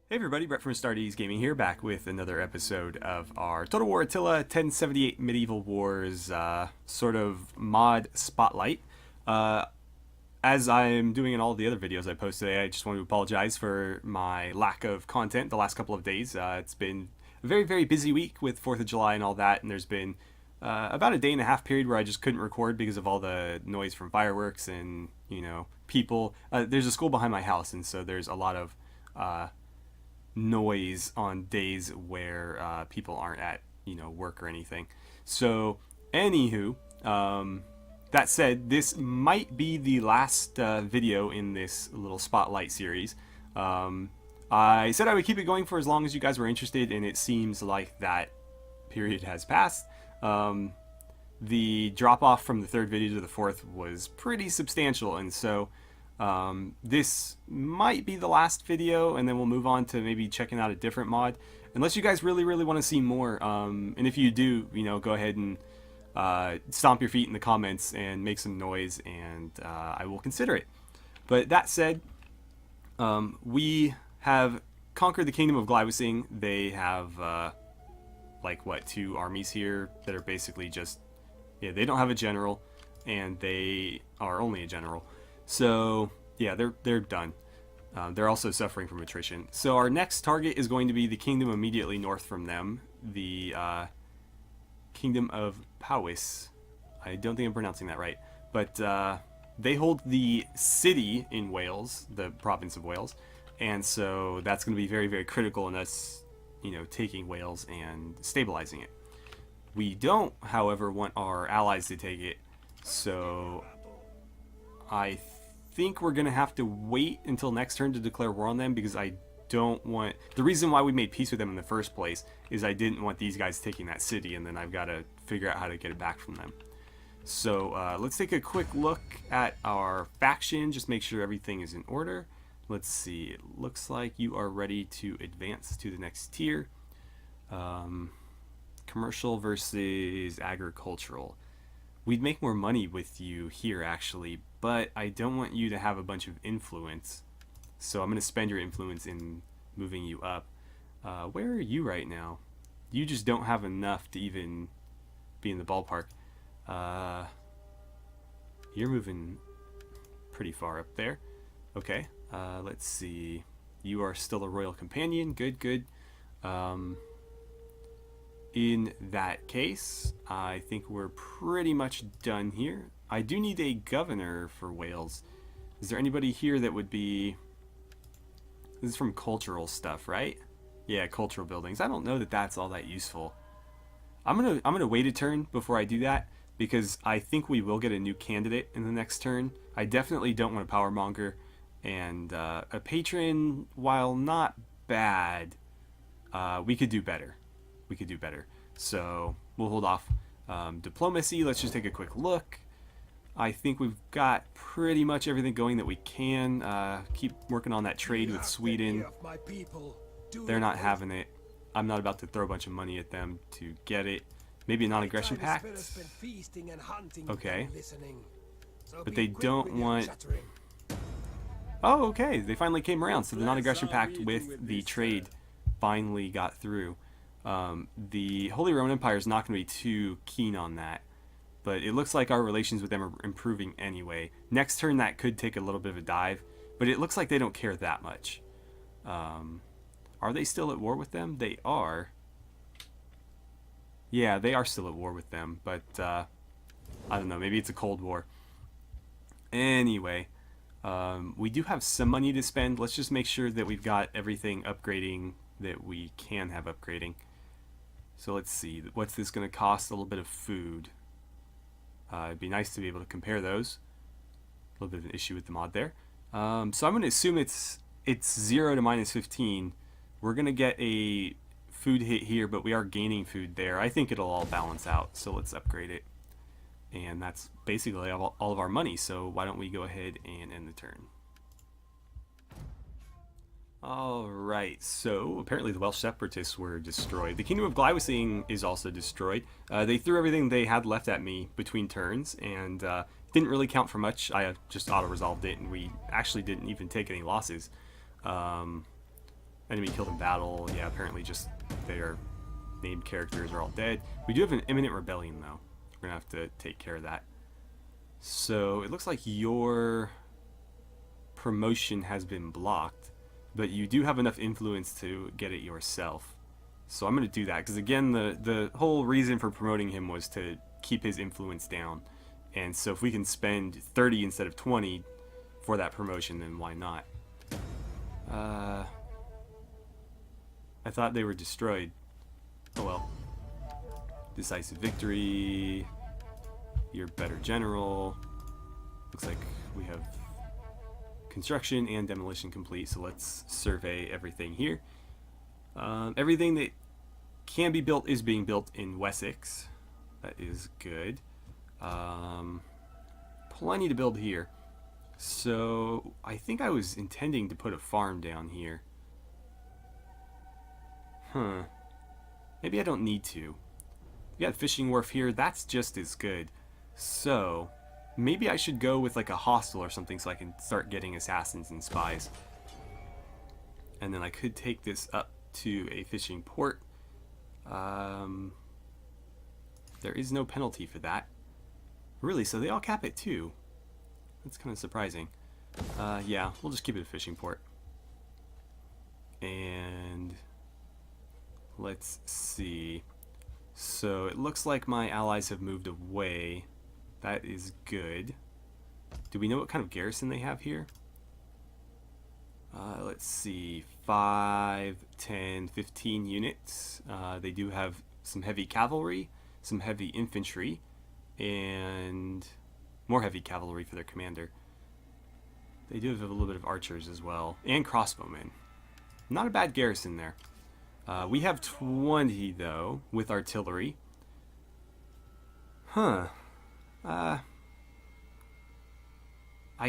Hey everybody, Brett from AstartesGaming here, back with another episode of our Total War Attila 1078 Medieval Wars sort of mod spotlight. As I'm doing in all the other videos I post today, I just want to apologize for my lack of content the last couple of days. It's been a very, very busy week with 4th of July and all that, and there's been about a day and a half period where I just couldn't record because of all the noise from fireworks and, you know, people. There's a school behind my house, and so there's a lot of noise on days where people aren't at work or anything. So anywho, that said, this might be the last video in this little spotlight series. I said I would keep it going for as long as you guys were interested, and it seems like that period has passed. The drop off from the third video to the fourth was pretty substantial, and so this might be the last video, and then we'll move on to maybe checking out a different mod, unless you guys really want to see more. And if you do, go ahead and stomp your feet in the comments and make some noise, and I will consider it. But that said, we have conquered the Kingdom of Glywasing. They have two armies here that are basically just, they don't have a general, and they are only a general. So yeah, they're done. They're also suffering from attrition. So our next target is going to be the kingdom immediately north from them, the Kingdom of Powys. I don't think I'm pronouncing that right, but they hold the city in Wales, the province of Wales, and so that's going to be very, very critical in us, taking Wales and stabilizing it. We don't, however, want our allies to take it, so I think we're going to have to wait until next turn to declare war on them, because I don't want... The reason why we made peace with them in the first place is I didn't want these guys taking that city, and then I've got to figure out how to get it back from them. So let's take a quick look at our faction, just make sure everything is in order. Let's see, it looks like you are ready to advance to the next tier. Commercial versus agricultural. We'd make more money with you here, actually, but I don't want you to have a bunch of influence. So I'm going to spend your influence in moving you up. Where are you right now? You just don't have enough to even be in the ballpark. You're moving pretty far up there. Okay, let's see. You are still a royal companion. Good. In that case, I think we're pretty much done here. I do need a governor for Wales. Is there anybody here that would be... This is from cultural stuff, right? Yeah, cultural buildings. I don't know that that's all that useful. I'm gonna wait a turn before I do that, because I think we will get a new candidate in the next turn. I definitely don't want a power monger, and a patron, while not bad, we could do better. So we'll hold off. Diplomacy, let's just take a quick look. I think we've got pretty much everything going that we can. Keep working on that trade with Sweden. They're not having it. I'm not about to throw a bunch of money at them to get it. Maybe a non-aggression pact? Okay. But they don't want... Oh, okay. They finally came around. So the non-aggression pact with the trade finally got through. The Holy Roman Empire is not going to be too keen on that, but it looks like our relations with them are improving anyway. Next turn that could take a little bit of a dive, but it looks like they don't care that much. Are they still at war with them? They are. Yeah, they are still at war with them, but I don't know, maybe it's a Cold War. Anyway, we do have some money to spend. Let's just make sure that we've got everything upgrading that we can have upgrading. So let's see, what's this going to cost? A little bit of food. It'd be nice to be able to compare those. A little bit of an issue with the mod there. So I'm going to assume it's 0 to -15. We're going to get a food hit here, but we are gaining food there. I think it'll all balance out, so let's upgrade it. And that's basically all of our money, so why don't we go ahead and end the turn. Alright, so apparently the Welsh separatists were destroyed. The Kingdom of Glywasing is also destroyed. They threw everything they had left at me between turns, and didn't really count for much. I just auto-resolved it, and we actually didn't even take any losses. Enemy killed in battle. Yeah, apparently just their named characters are all dead. We do have an imminent rebellion, though. We're going to have to take care of that. So it looks like your promotion has been blocked, but you do have enough influence to get it yourself. So I'm going to do that, because again, the whole reason for promoting him was to keep his influence down. And so if we can spend 30 instead of 20 for that promotion, then why not? I thought they were destroyed. Oh well. Decisive victory. You're better general. Looks like we have construction and demolition complete, so let's survey everything here. Everything that can be built is being built in Wessex. That is good. Plenty to build here. So I think I was intending to put a farm down here. Maybe I don't need to. We got a fishing wharf here. That's just as good. So maybe I should go with like a hostel or something so I can start getting assassins and spies. And then I could take this up to a fishing port. There is no penalty for that. Really, so they all cap it too. That's kind of surprising. Yeah, we'll just keep it a fishing port. And let's see. So it looks like my allies have moved away. That is good. Do we know what kind of garrison they have here? Let's see. 5, 10, 15 units. They do have some heavy cavalry, some heavy infantry, and more heavy cavalry for their commander. They do have a little bit of archers as well, and crossbowmen. Not a bad garrison there. We have 20 though with artillery. I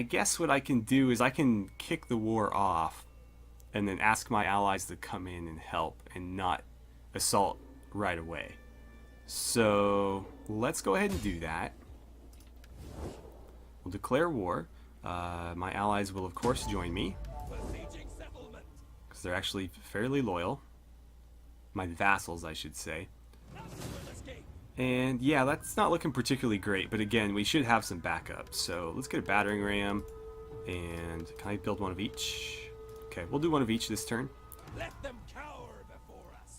guess what I can do is I can kick the war off and then ask my allies to come in and help and not assault right away. So let's go ahead and do that. We'll declare war. My allies will of course join me because they're actually fairly loyal. My vassals, I should say. And yeah, that's not looking particularly great, but again, we should have some backup. So let's get a battering ram, and can I build one of each? Okay, we'll do one of each this turn. Let them cower before us.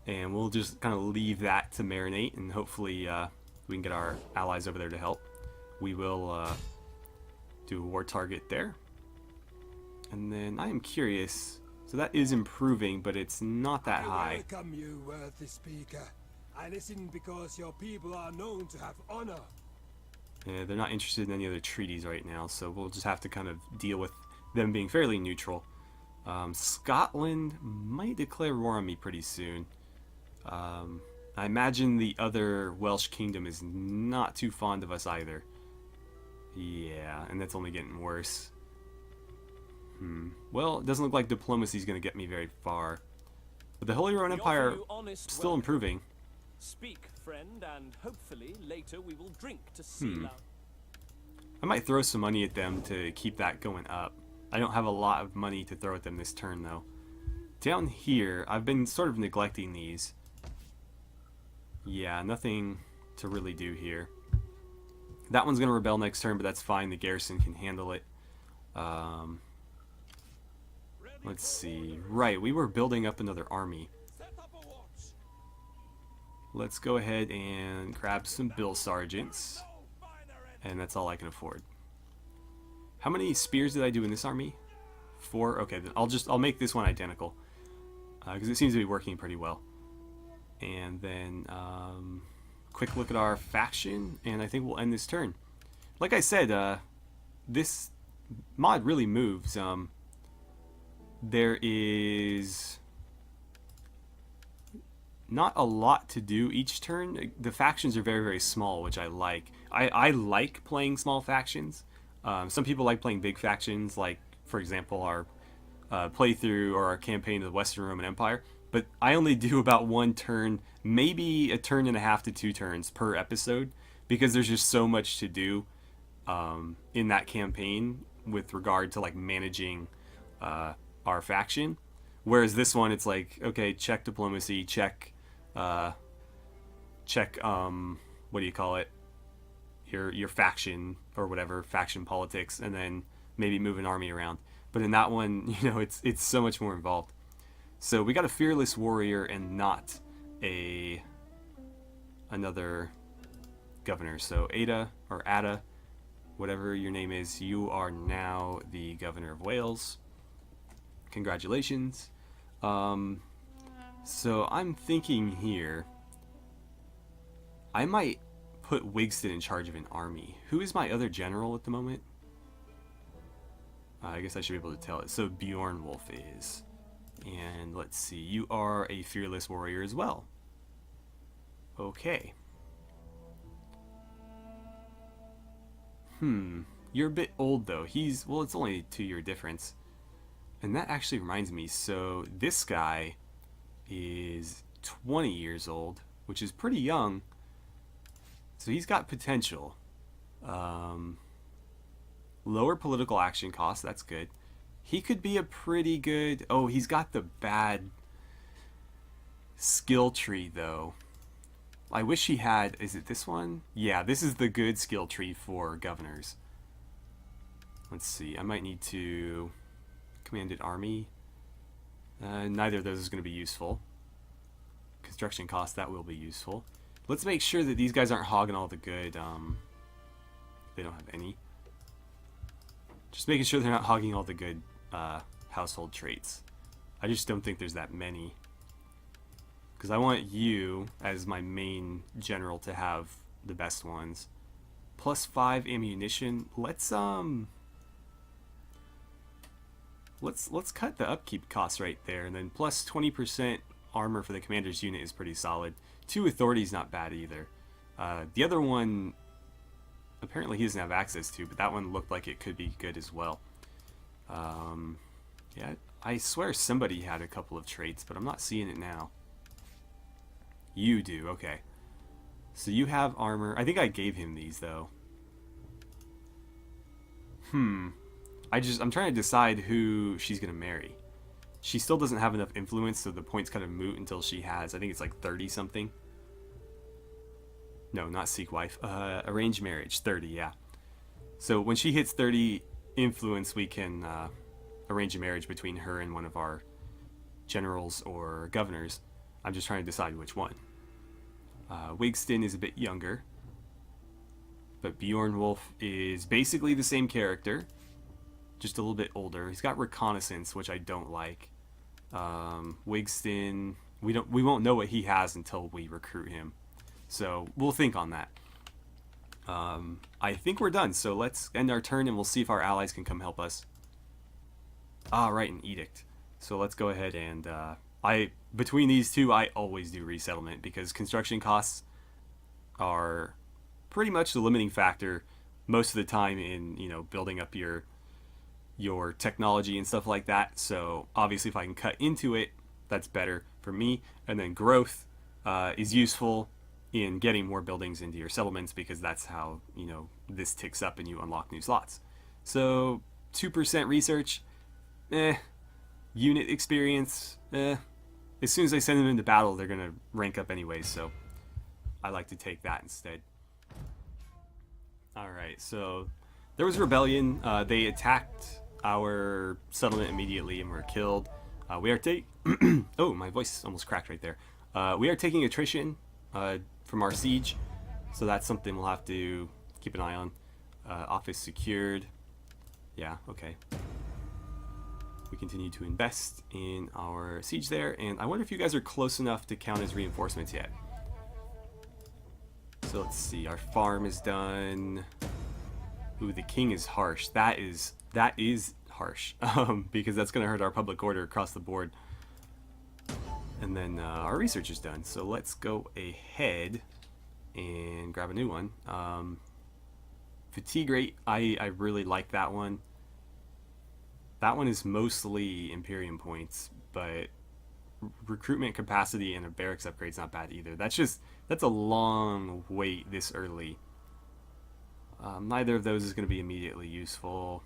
And we'll just kind of leave that to marinate, and hopefully we can get our allies over there to help. We will do a war target there. And then I am curious, so that is improving, but it's not that high. I welcome you, worthy speaker. I listen because your people are known to have honor. Yeah, they're not interested in any other treaties right now, so we'll just have to kind of deal with them being fairly neutral. Scotland might declare war on me pretty soon. I imagine the other Welsh kingdom is not too fond of us either. Yeah, and that's only getting worse. Well, it doesn't look like diplomacy is going to get me very far. But the Holy Roman Empire still improving. Speak, friend, and hopefully later we will drink to seal out. I might throw some money at them to keep that going up. I don't have a lot of money to throw at them this turn, though. Down here, I've been sort of neglecting these. Yeah, nothing to really do here. That one's going to rebel next turn, but that's fine. The garrison can handle it. Let's see. Right, we were building up another army. Let's go ahead and grab some bill sergeants. And that's all I can afford. How many spears did I do in this army? 4? Okay, then I'll make this one identical. Because it seems to be working pretty well. And then quick look at our faction, and I think we'll end this turn. Like I said, this mod really moves. There is not a lot to do each turn. The factions are very, very small, which I like. I like playing small factions. Some people like playing big factions, like, for example, our playthrough or our campaign of the Western Roman Empire. But I only do about 1 turn, maybe a turn and a half to 2 turns per episode, because there's just so much to do in that campaign with regard to like managing our faction. Whereas this one, it's like, okay, check diplomacy, check, check, what do you call it? Your faction or whatever, faction politics, and then maybe move an army around. But in that one, you know, it's so much more involved. So we got a fearless warrior and not another governor. So Ada, whatever your name is, you are now the governor of Wales. Congratulations. So I'm thinking here, I might put Wigston in charge of an army. Who is my other general at the moment? I guess I should be able to tell it. So Bjornwolf is. And let's see, you are a fearless warrior as well. Okay. You're a bit old though. Well, it's only a 2-year difference. And that actually reminds me, so this guy is 20 years old, which is pretty young. So he's got potential. Lower political action costs, that's good. He could be a pretty good... Oh, he's got the bad skill tree, though. I wish he had... Is it this one? Yeah, this is the good skill tree for governors. Let's see. I might need to... Command an army. Neither of those is going to be useful. Construction costs, that will be useful. Let's make sure that these guys aren't hogging all the good... they don't have any. Just making sure they're not hogging all the good household traits. I just don't think there's that many. Because I want you, as my main general, to have the best ones. +5 ammunition. Let's cut the upkeep costs right there, and then plus 20% armor for the commander's unit is pretty solid. 2 authority is not bad either. The other one, apparently he doesn't have access to, but that one looked like it could be good as well. Yeah, I swear somebody had a couple of traits, but I'm not seeing it now. You do, okay. So you have armor. I think I gave him these, though. I'm trying to decide who she's going to marry. She still doesn't have enough influence, so the point's kind of moot until she has, I think it's like 30-something. No, not seek wife. Arranged marriage, 30, yeah. So when she hits 30 influence, we can arrange a marriage between her and one of our generals or governors. I'm just trying to decide which one. Wigston is a bit younger, but Bjornwolf is basically the same character, just a little bit older. He's got reconnaissance, which I don't like. Wigston, we won't know what he has until we recruit him, so we'll think on that. I think we're done, so let's end our turn and we'll see if our allies can come help us. Right, an edict. So let's go ahead and between these two, I always do resettlement because construction costs are pretty much the limiting factor most of the time in, you know, building up your technology and stuff like that. So obviously if I can cut into it, that's better for me. And then growth is useful in getting more buildings into your settlements because that's how, you know, this ticks up and you unlock new slots. So 2% research, unit experience, as soon as I send them into battle, they're going to rank up anyways, so I like to take that instead. Alright, so there was a rebellion. They attacked our settlement immediately and were killed. We are oh, my voice almost cracked right there. We are taking attrition from our siege, so that's something we'll have to keep an eye on. Office secured. Yeah, okay. We continue to invest in our siege there, and I wonder if you guys are close enough to count as reinforcements yet. So let's see, our farm is done. Ooh, the king is harsh. That is harsh, because that's going to hurt our public order across the board. And then our research is done, so let's go ahead and grab a new one. Fatigue rate, I really like that one. That one is mostly Imperium points, but recruitment capacity and a barracks upgrade is not bad either. That's a long wait this early. Neither of those is going to be immediately useful.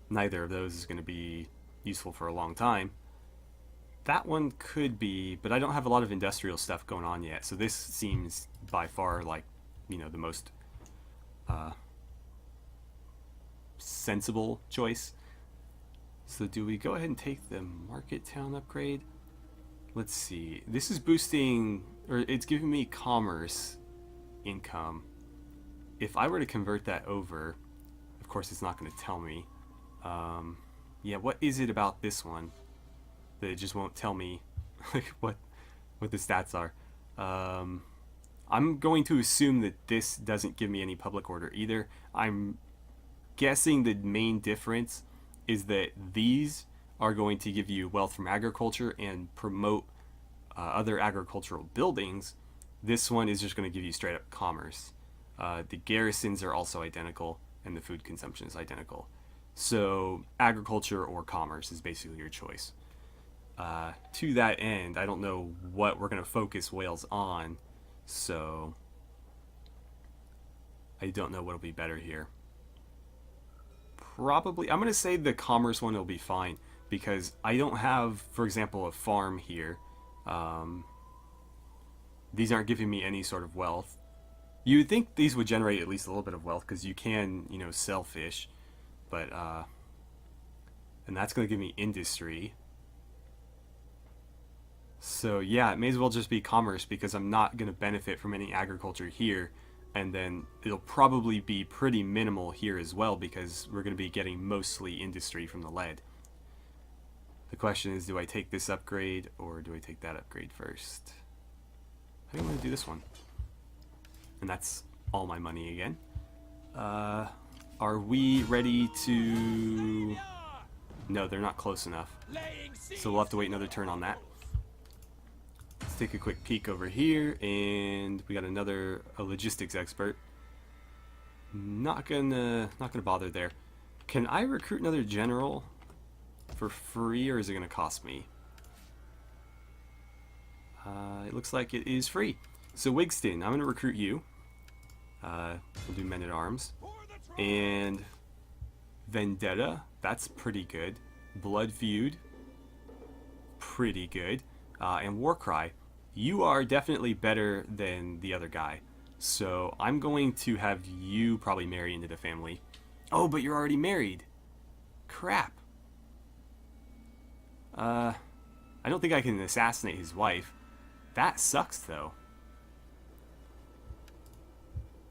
Neither of those is going to be, useful for a long time. That one could be, but I don't have a lot of industrial stuff going on yet, so this seems by far like, you know, the most sensible choice. So do we go ahead and take the market town upgrade? Let's see. This is boosting, or it's giving me commerce income. If I were to convert that over, of course it's not going to tell me. Yeah, what is it about this one that it just won't tell me what the stats are? I'm going to assume that this doesn't give me any public order either. I'm guessing the main difference is that these are going to give you wealth from agriculture and promote other agricultural buildings. This one is just going to give you straight up commerce. The garrisons are also identical, and the food consumption is identical. So agriculture or commerce is basically your choice. To that end, I don't know what we're going to focus Wales on, so I don't know what'll be better here. Probably, I'm going to say the commerce one will be fine, because I don't have, for example, a farm here. These aren't giving me any sort of wealth. You would think these would generate at least a little bit of wealth, because you can, you know, sell fish. But, and that's going to give me industry. So, yeah, it may as well just be commerce, because I'm not going to benefit from any agriculture here. And then it'll probably be pretty minimal here as well, because we're going to be getting mostly industry from the lead. The question is, do I take this upgrade, or do I take that upgrade first? I think I'm going to do this one. And that's all my money again. Are we ready to... No, they're not close enough. So we'll have to wait another turn on that. Let's take a quick peek over here, and we got a logistics expert. Not gonna bother there. Can I recruit another general for free, or is it gonna cost me? It looks like it is free. So Wigston, I'm gonna recruit you. We'll do men at arms. And Vendetta, that's pretty good. Blood Feud, pretty good. And Warcry, you are definitely better than the other guy. So I'm going to have you probably marry into the family. Oh, but you're already married. Crap. I don't think I can assassinate his wife. That sucks, though.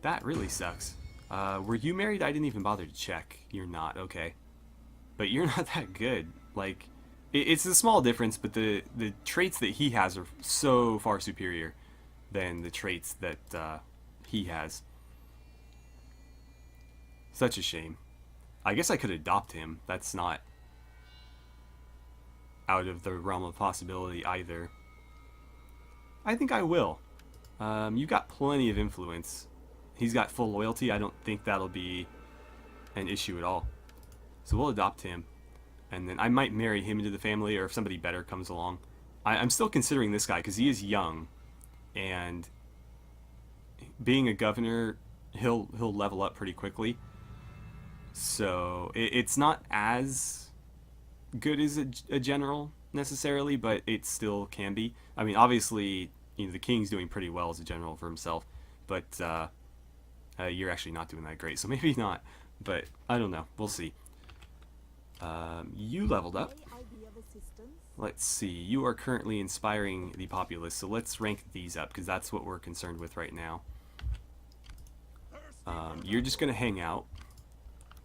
That really sucks. Were you married? I didn't even bother to check. You're not, okay. But you're not that good. Like, it's a small difference, but the traits that he has are so far superior than the traits that he has. Such a shame. I guess I could adopt him. That's not out of the realm of possibility either. I think I will. You got plenty of influence. He's got full loyalty. I don't think that'll be an issue at all. So we'll adopt him. And then I might marry him into the family, or if somebody better comes along. I'm still considering this guy because he is young. And being a governor, he'll level up pretty quickly. So it's not as good as a general necessarily, but it still can be. I mean, obviously, you know, the king's doing pretty well as a general for himself, but you're actually not doing that great, so maybe not. But I don't know. We'll see. You leveled up. Let's see. You are currently inspiring the populace, so let's rank these up, because that's what we're concerned with right now. You're just going to hang out.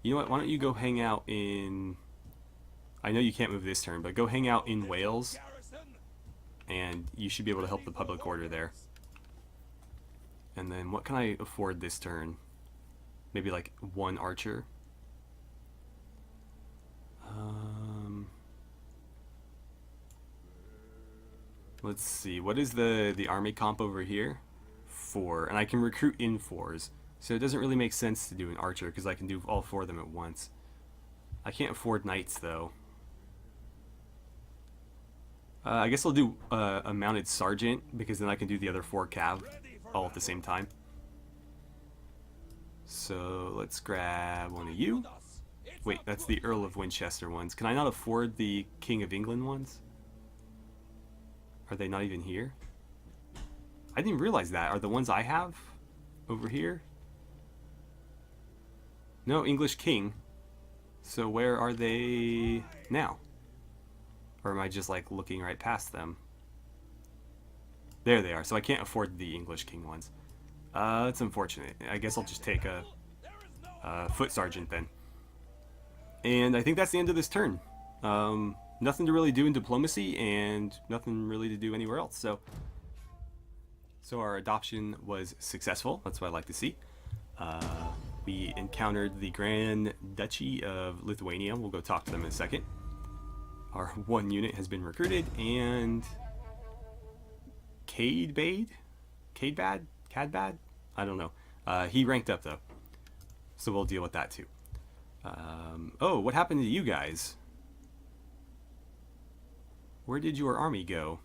You know what? Why don't you go hang out in... I know you can't move this turn, but go hang out in Wales, and you should be able to help the public order there. And then what can I afford this turn? Maybe like one archer. Let's see. What is the army comp over here? 4, and I can recruit in 4s. So it doesn't really make sense to do an archer because I can do all 4 of them at once. I can't afford knights though. I guess I'll do a mounted sergeant, because then I can do the other 4 cav all at the same time. So let's grab one of you. Wait, that's the Earl of Winchester ones. Can I not afford the King of England ones? Are they not even here? I didn't realize that. Are the ones I have over here? No, English King. So where are they now? Or am I just like looking right past them? There they are. So I can't afford the English King ones. That's unfortunate. I guess I'll just take a foot sergeant then. And I think that's the end of this turn. Nothing to really do in diplomacy and nothing really to do anywhere else. So our adoption was successful. That's what I like to see. We encountered the Grand Duchy of Lithuania. We'll go talk to them in a second. Our one unit has been recruited, and Cadbad? Cadbad? I don't know. He ranked up though, so we'll deal with that too. Oh, what happened to you guys? Where did your army go?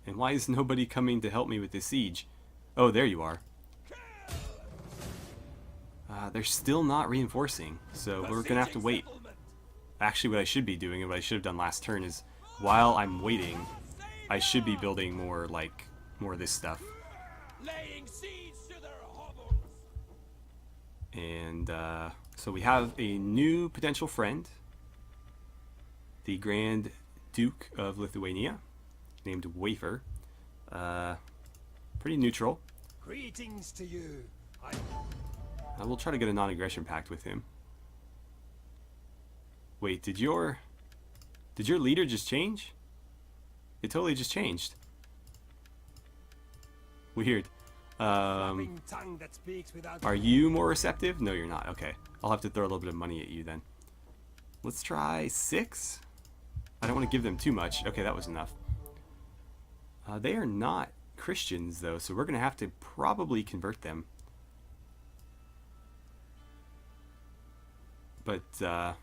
And why is nobody coming to help me with this siege? Oh, there you are. They're still not reinforcing, so we're gonna have to wait. Actually, what I should be doing, and what I should have done last turn, is while I'm waiting, I should be building more of this stuff. Laying siege to their hovels. And so we have a new potential friend, the Grand Duke of Lithuania, named Wafer. Pretty neutral. Greetings to you. I will try to get a non-aggression pact with him. Wait, did your leader just change? It totally just changed. Weird. Are you more receptive? No, you're not. Okay. I'll have to throw a little bit of money at you then. Let's try 6. I don't want to give them too much. Okay, that was enough. They are not Christians though, so we're going to have to probably convert them. But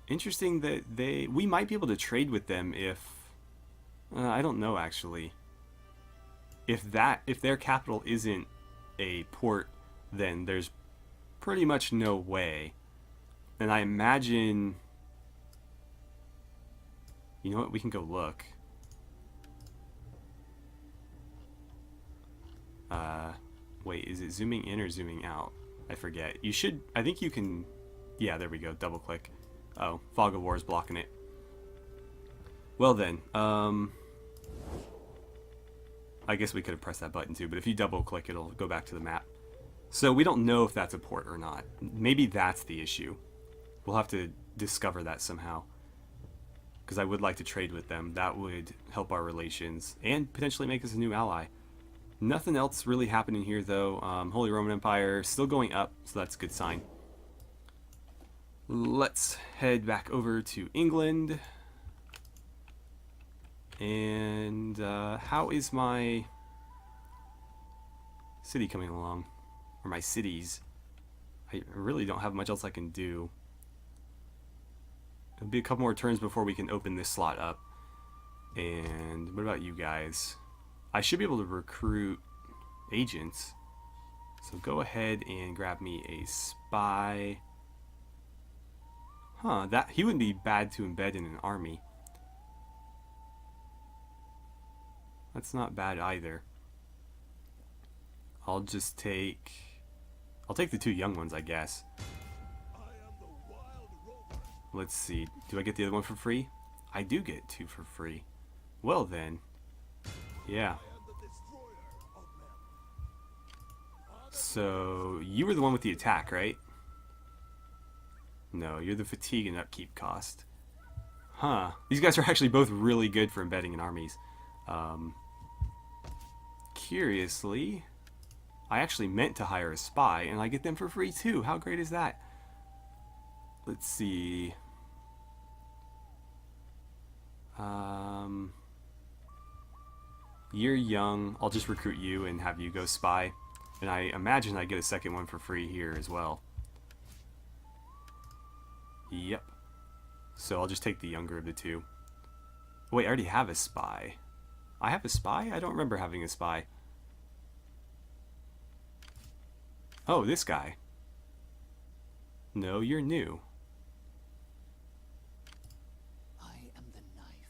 interesting that we might be able to trade with them if I don't know actually. If their capital isn't a port, then there's pretty much no way. And I imagine, you know what, we can go look. Wait, is it zooming in or zooming out? I forget. You should, I think you can, yeah, there we go, double click. Oh, Fog of War is blocking it. Well then, I guess we could have pressed that button too, but if you double click, it'll go back to the map. So we don't know if that's a port or not. Maybe that's the issue. We'll have to discover that somehow. Because I would like to trade with them. That would help our relations and potentially make us a new ally. Nothing else really happening here though. Holy Roman Empire still going up, so that's a good sign. Let's head back over to England. And how is my city coming along? Or my cities? I really don't have much else I can do. It'll be a couple more turns before we can open this slot up. And what about you guys? I should be able to recruit agents. So go ahead and grab me a spy. Huh, that he wouldn't be bad to embed in an army. That's not bad either. I'll take the 2 young ones, I guess. Let's see. Do I get the other one for free? I do get 2 for free. Well then. Yeah. So, you were the one with the attack, right? No, you're the fatigue and upkeep cost. Huh. These guys are actually both really good for embedding in armies. Curiously, I actually meant to hire a spy, and I get them for free too. How great is that? Let's see. You're young. I'll just recruit you and have you go spy. And I imagine I get a second one for free here as well. Yep. So I'll just take the younger of the 2. Wait, I already have a spy. I have a spy? I don't remember having a spy. Oh, this guy. No, you're new. I am the knife.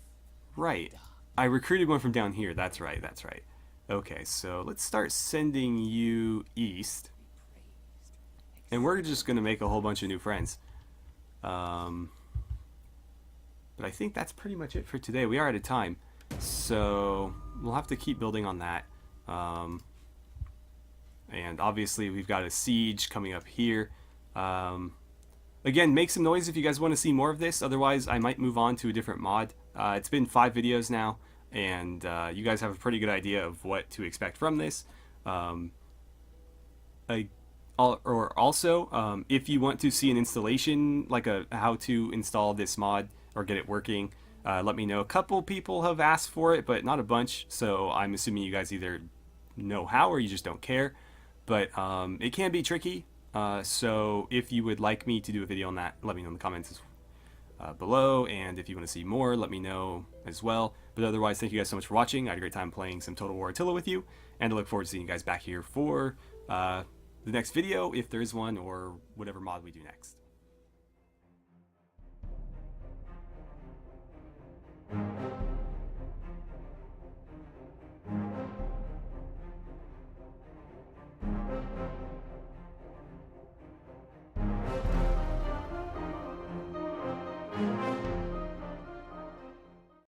Right. I recruited one from down here. That's right, that's right. Okay, so let's start sending you east. And we're just going to make a whole bunch of new friends. But I think that's pretty much it for today. We are out of time. So we'll have to keep building on that. And obviously we've got a siege coming up here. Again, make some noise if you guys want to see more of this. Otherwise, I might move on to a different mod. It's been 5 videos now, and you guys have a pretty good idea of what to expect from this. Also, if you want to see an installation, like how to install this mod or get it working, let me know. A couple people have asked for it, but not a bunch, so I'm assuming you guys either know how or you just don't care. But it can be tricky, so if you would like me to do a video on that, let me know in the comments below, and if you want to see more, let me know as well. But otherwise, thank you guys so much for watching. I had a great time playing some Total War Attila with you, and I look forward to seeing you guys back here for the next video, if there is one, or whatever mod we do next.